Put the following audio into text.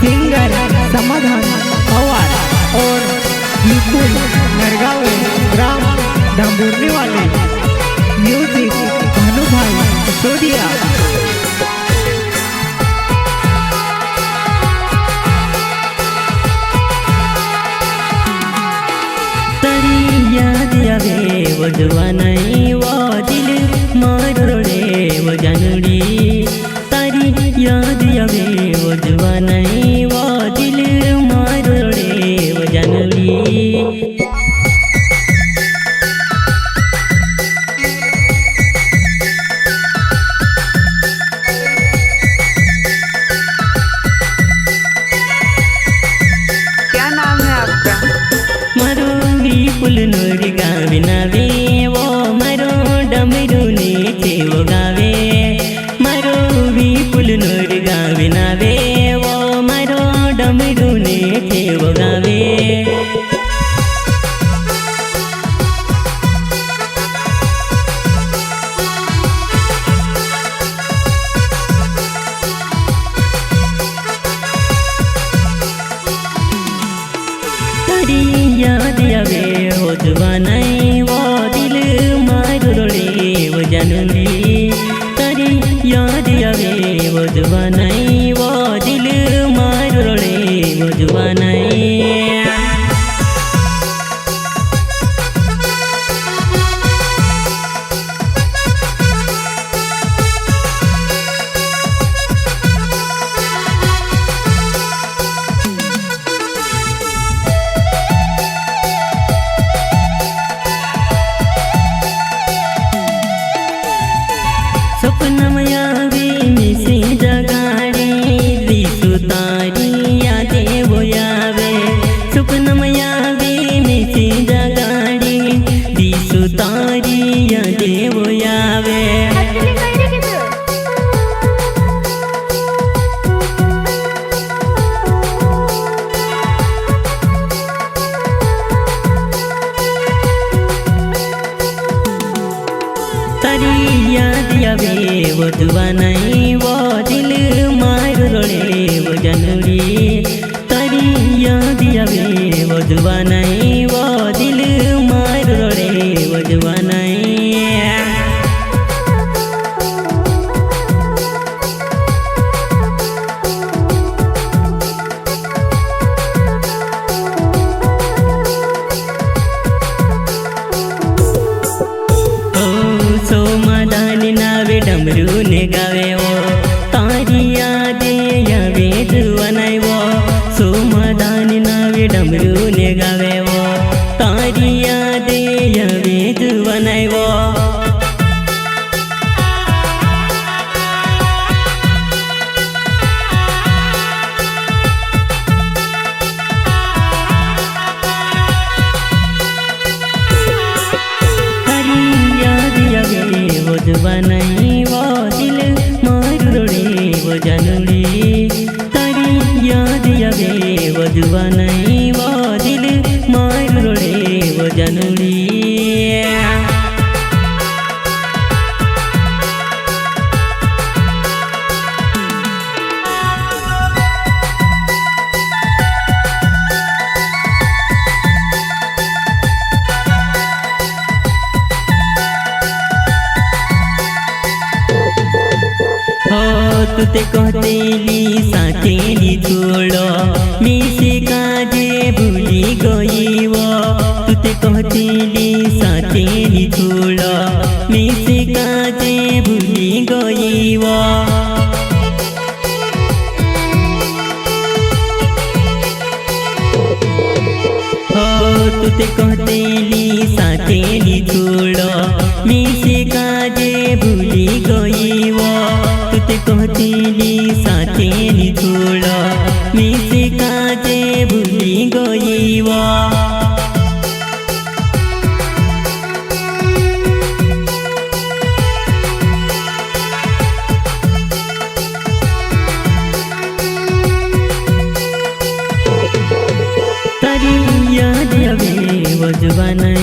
Singer समाधान पवार और Vipul Nargave gram डांबुरने वाले म्यूजिक भानुभाई सोडिया। याद आवे वो जवानाई वो दिल मारो रे वो जानड़ी तारी याद आवे वो जवानाई वो दिल मारो रे वो जानड़ी। क्या नाम है आपका? मारो विपुल नूर गावे नावे वो मारो डमरू नीचे वो गावे। मारो विपुल नूर गावे नावे वो मारो डमरू नीचे वो गावे। याद आवे वो जवानाई वो दिल मारो रे वो जानड़ी तारी याद आवे वो जवानाई वो दिल मारो रे वो जवानाई। स्वप्नमयावी मिसे जगाड़ी दिसु तारी यादे वो यावे। स्वप्नमयावी मिसे जगाड़ी दिसु तारी यादे वो यावे। तारी याद आवे वो जवानाई वो दिल मारो रे वो जानड़ी तारी याद आवे वो जवानाई वो दिल मारो रे वो जवानाई। सोमादानी नावे डमरू ने गावे वो तारी यादे आवे जवानाई वो। सोमादानी नावे डमरू ने गावे वो तारी यादे आवे जवानाई वो। वो जवानाई वो दिल मारो रे वो जानड़ी तारी याद आवे वो जवानाई वो दिल मारो रे वो जानड़ी। तुते कहतेली साथेली छोड़ो मिसे काजे भूली गई वो। तुते कहतेली साथेली छोड़ो मिसे काजे भूली गई वो। तुते कहतेली साथेली छोड़ो मिसे काजे भूली गई वो। तुते कहतेली साथेली छोड़ो मिसे काजे भूली गई वो। तारी याद आवे वो जवानाई